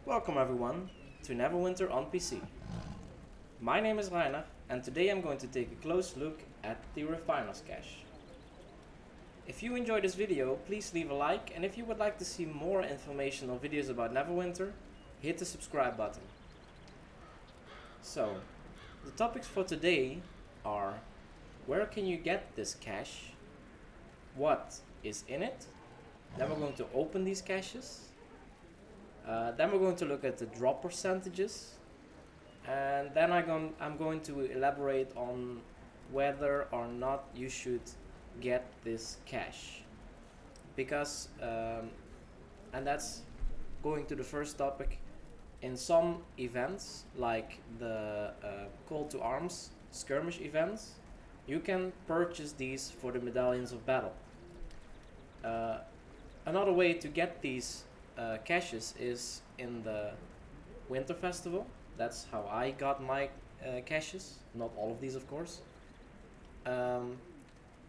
Welcome everyone to Neverwinter on PC. My name is Rainer and today I'm going to take a close look at the Refiner's Cache. If you enjoyed this video, please leave a like, and if you would like to see more information or videos about Neverwinter, hit the subscribe button. So, the topics for today are: where can you get this cache? What is in it? Then we're going to open these caches. Then we're going to look at the drop percentages, and then I'm going to elaborate on whether or not you should get this cache, because and that's going to the first topic. In some events, like the Call to Arms skirmish events, you can purchase these for the Medallions of Battle. Another way to get these caches is in the Winter Festival. That's how I got my caches, not all of these of course.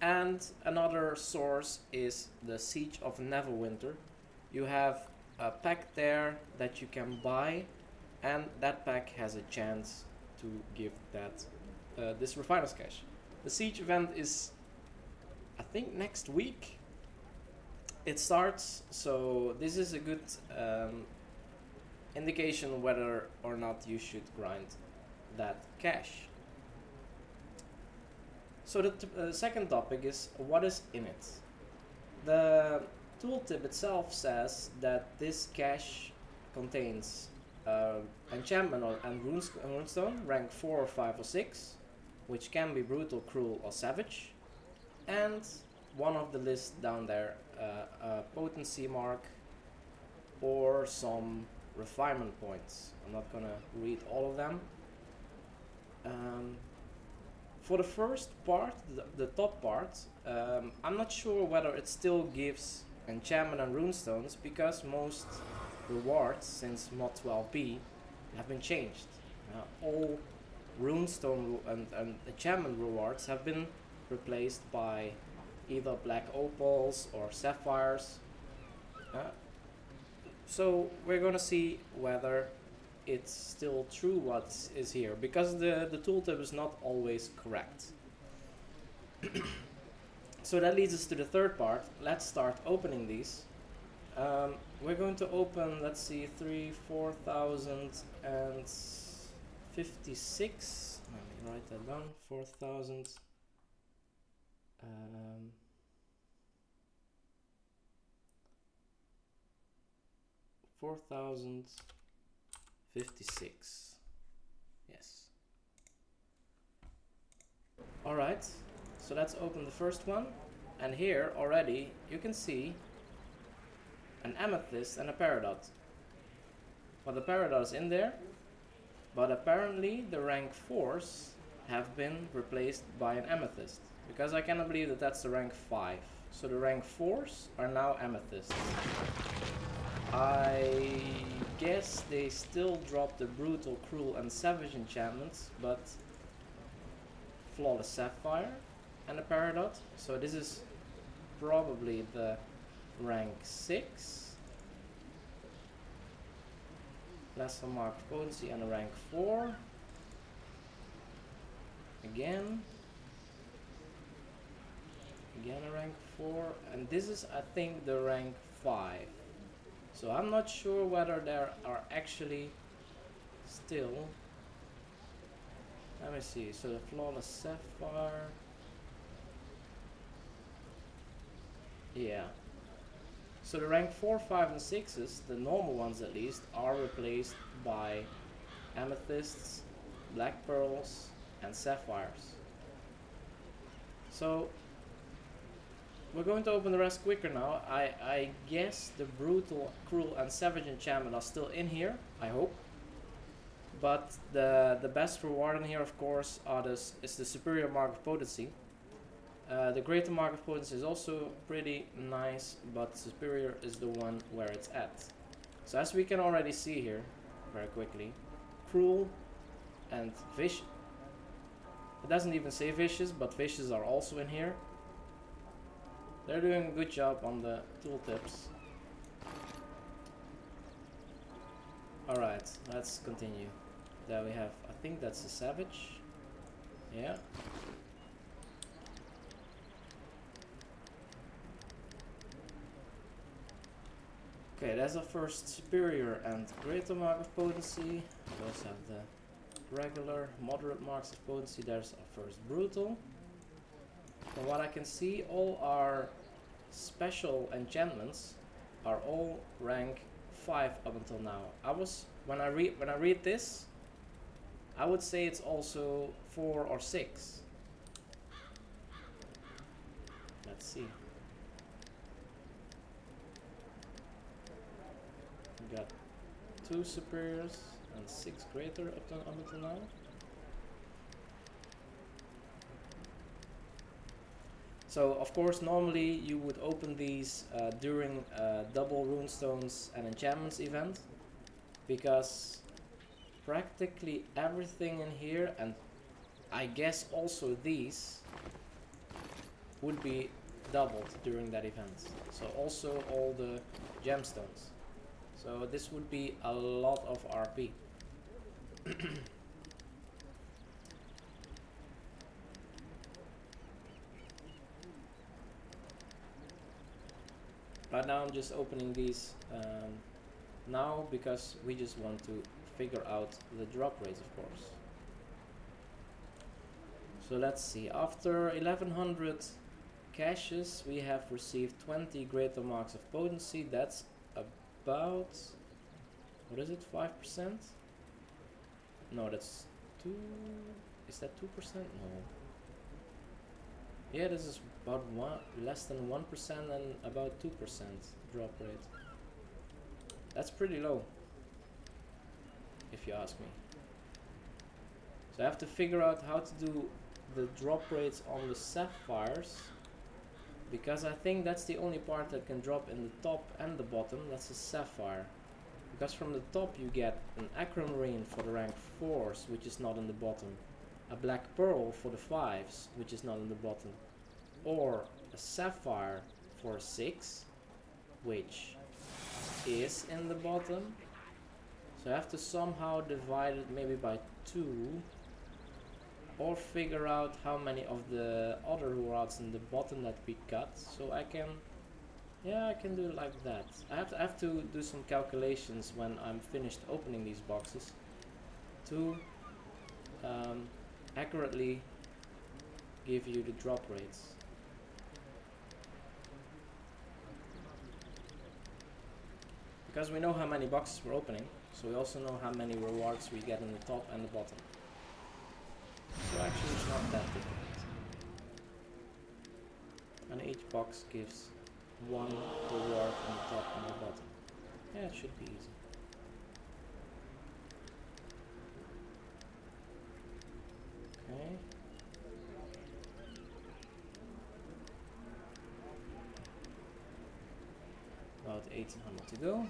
And another source is the Siege of Neverwinter. You have a pack there that you can buy, and that pack has a chance to give that this Refiner's Cache. The Siege event is, I think, next week. It starts, so this is a good indication whether or not you should grind that cache. So the second topic is what is in it. The tooltip itself says that this cache contains enchantment and runestone, rank 4 or 5 or 6, which can be brutal, cruel or savage, and one of the lists down there, a potency mark or some refinement points. I'm not gonna read all of them. For the first part, the top part, I'm not sure whether it still gives enchantment and runestones, because most rewards since mod 12b have been changed. All runestone and enchantment rewards have been replaced by either black opals or sapphires. So we're gonna see whether it's still true what is here, because the tooltip is not always correct. So that leads us to the third part. Let's start opening these. We're going to open, let's see, 4,056. Let me write that down. 4,000. 4,056. Yes. Alright, so let's open the first one. And here already you can see an Amethyst and a Peridot. Well, the Peridot is in there, but apparently the rank 4s have been replaced by an Amethyst, because I cannot believe that that's the rank 5. So the rank 4s are now Amethysts. I guess they still drop the brutal, cruel and savage enchantments, but flawless Sapphire and a Peridot. So this is probably the rank 6. Lesser MoP Potency and a rank 4. Again a rank 4, and this is, I think, the rank 5. So I'm not sure whether there are actually still. Let me see. So the flawless Sapphire. Yeah. So the rank 4, 5 and 6s, the normal ones at least, are replaced by Amethysts, Black Pearls and Sapphires. So we're going to open the rest quicker now. I guess the brutal, cruel and savage enchantment are still in here, I hope. But the best reward in here, of course, is the Superior mark of Potency. The Greater mark of Potency is also pretty nice, but Superior is the one where it's at. So as we can already see here, very quickly, cruel and vicious. It doesn't even say vicious, but vicious are also in here. They're doing a good job on the tooltips. Alright, let's continue. There we have, I think that's a savage. Yeah. Okay, that's our first Superior and Greater mark of Potency. We also have the regular, moderate marks of Potency. There's our first Brutal. From what I can see, all our special enchantments are all rank 5 up until now. When I read this, I would say it's also 4 or 6. Let's see. We got 2 superiors and 6 greater up until now. So of course normally you would open these during double runestones and enchantments event, because practically everything in here, and I guess also these, would be doubled during that event. So also all the gemstones. So this would be a lot of RP. Right now I'm just opening these now because we just want to figure out the drop rates, of course. So let's see, after 1100 caches we have received 20 greater marks of potency. That's about, what is it, 5%? No, that's 2, is that 2%? No. Yeah, this is about less than 1% and about 2% drop rate. That's pretty low, if you ask me. So I have to figure out how to do the drop rates on the sapphires, because I think that's the only part that can drop in the top and the bottom. That's a sapphire, because from the top you get an Aquamarine for the rank 4s, which is not in the bottom, a black pearl for the 5s, which is not in the bottom, or a sapphire for a 6, which is in the bottom. So I have to somehow divide it maybe by 2, or figure out how many of the other rods in the bottom that we cut, so I can, yeah, I can do it like that. I have to do some calculations when I'm finished opening these boxes to accurately give you the drop rates. Because we know how many boxes we're opening, so we also know how many rewards we get in the top and the bottom. So actually it's not that difficult. And each box gives 1 reward on the top and the bottom. Yeah, it should be easy. Okay. About 1800 to go.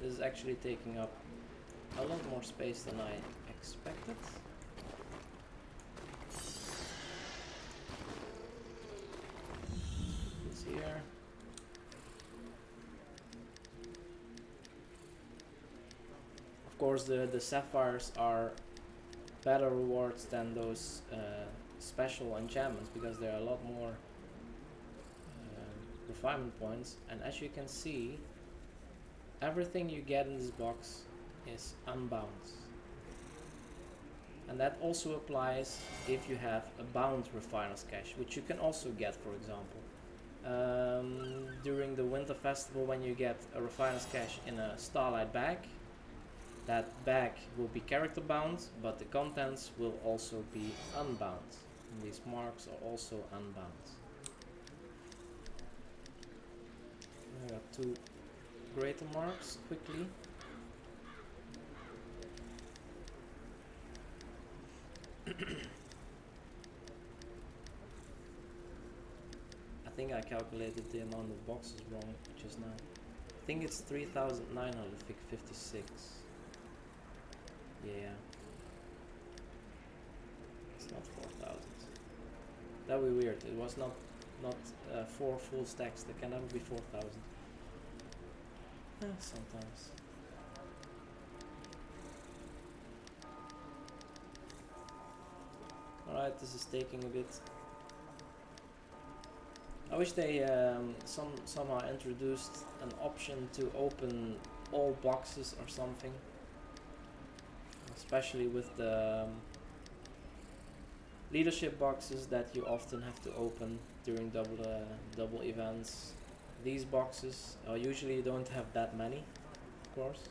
This is actually taking up a lot more space than I expected. This here. Of course the sapphires are better rewards than those special enchantments, because there are a lot more refinement points, and as you can see, everything you get in this box is unbound. And that also applies if you have a bound refiner's cache, which you can also get, for example. During the winter festival, when you get a refiner's cache in a starlight bag, that bag will be character bound, but the contents will also be unbound. And these marks are also unbound. I got 2 greater marks quickly. I think I calculated the amount of boxes wrong just now. I think it's 3,956. Yeah. It's not 4,000. That would be weird. It was not not 4 full stacks. They can never be 4,000. Sometimes. Alright, this is taking a bit. I wish they somehow introduced an option to open all boxes or something. Especially with the leadership boxes that you often have to open during double events. These boxes usually you don't have that many, of course.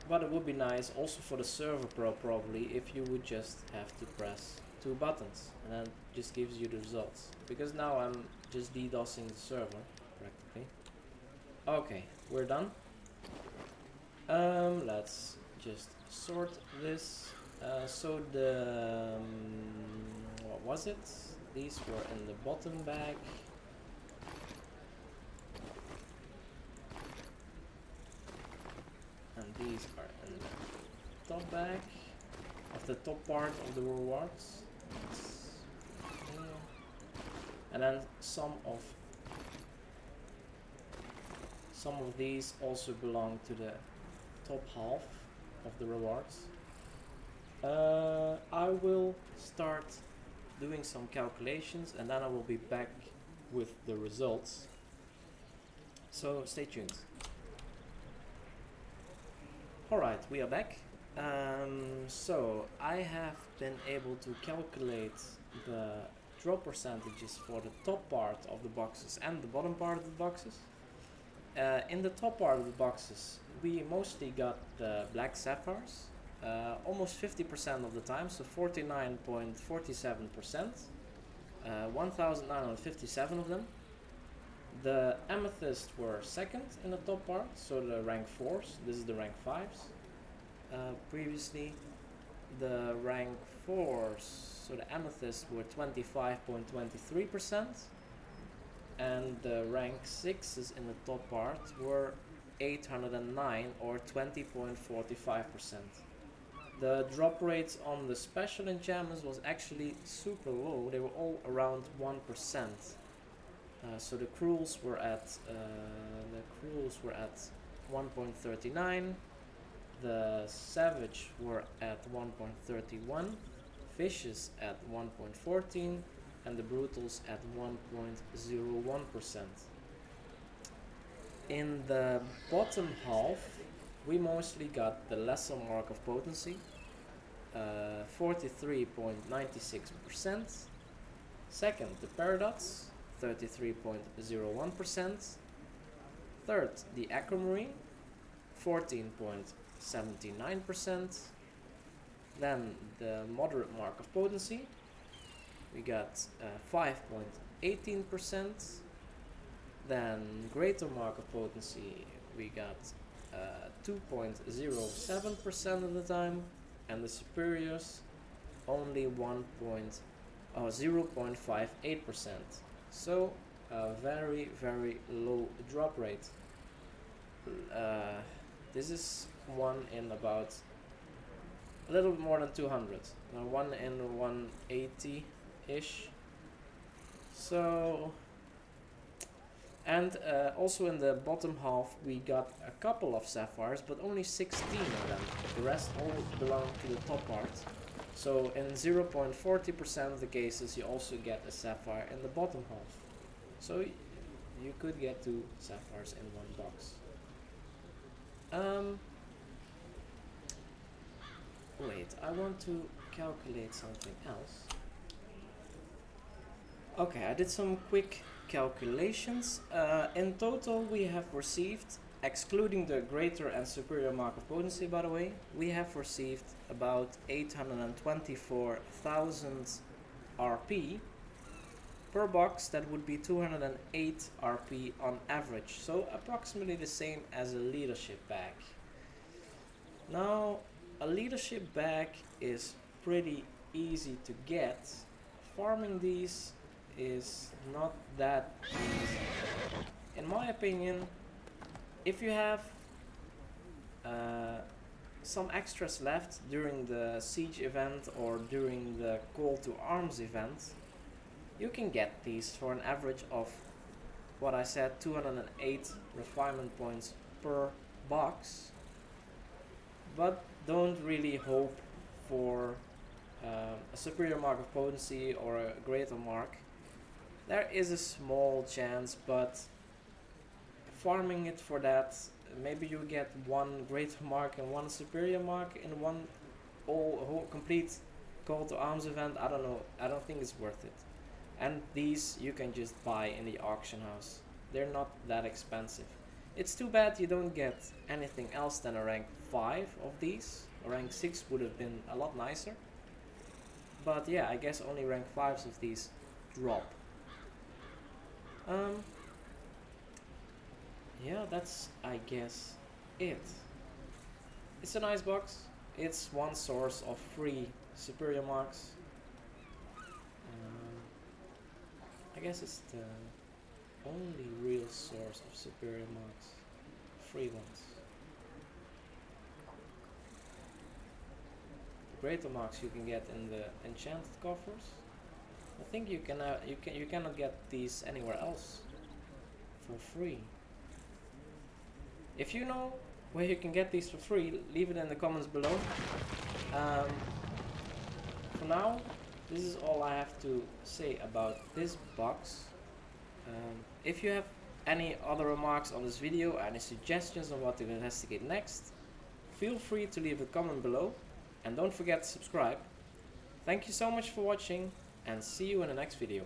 But it would be nice also for the server probably if you would just have to press 2 buttons and then it just gives you the results. Because now I'm just DDoSing the server practically. Okay, we're done. Let's just sort this. So the what was it? These were in the bottom bag. And these are in the top bag of the top part of the rewards. And then some of these also belong to the top half of the rewards. I will start doing some calculations and then I will be back with the results. So stay tuned. Alright, we are back. So I have been able to calculate the drop percentages for the top part of the boxes and the bottom part of the boxes. In the top part of the boxes we mostly got the black sapphires, almost 50% of the time, so 49.47%, 1,957 of them. The amethyst were second in the top part, so the rank 4s, this is the rank 5s. Previously the rank 4s, so the amethyst were 25.23%, and the rank 6s in the top part were 809 or 20.45%. The drop rates on the special enchantments was actually super low, they were all around 1%. So the cruels were at 1.39, the savage were at 1.31, fishes at 1.14, and the brutals at 1.01%. In the bottom half we mostly got the lesser mark of potency, 43.96%. Second, the Peridots, 33.01%. Third, the Aquamarine, 14.79%. Then the moderate mark of potency, we got 5.18%. Then greater mark of potency, we got 2.07% of the time, and the superiors only 0.58%. So a very low drop rate. This is one in about a little bit more than 200, one in 180-ish. So, and also in the bottom half we got a couple of sapphires, but only 16 of them. The rest all belong to the top part. So in 0.40% of the cases you also get a sapphire in the bottom half. So you could get 2 sapphires in one box. Wait, I want to calculate something else. Okay, I did some quick calculations. In total we have received, excluding the greater and superior mark of potency by the way, we have received about 824,000 RP per box. That would be 208 RP on average, so approximately the same as a leadership bag. Now a leadership bag is pretty easy to get. Farming these is not that easy. In my opinion, if you have some extras left during the siege event or during the call to arms event, you can get these for an average of what I said, 208 refinement points per box. But don't really hope for a superior mark of potency or a greater mark. There is a small chance, but farming it for that, maybe you get one greater mark and one superior mark in one whole complete call to arms event. I don't know, I don't think it's worth it. And these you can just buy in the auction house. They're not that expensive. It's too bad you don't get anything else than a rank 5 of these. A rank 6 would have been a lot nicer. But yeah, I guess only rank 5s of these drop. Yeah, that's, I guess, it. It's a nice box. It's one source of free superior marks. I guess it's the only real source of superior marks. Free ones. The greater marks you can get in the enchanted coffers. I think you cannot get these anywhere else for free. If you know where you can get these for free, leave it in the comments below. For now, this is all I have to say about this box. If you have any other remarks on this video, any suggestions on what to investigate next, feel free to leave a comment below, and don't forget to subscribe. Thank you so much for watching, and see you in the next video.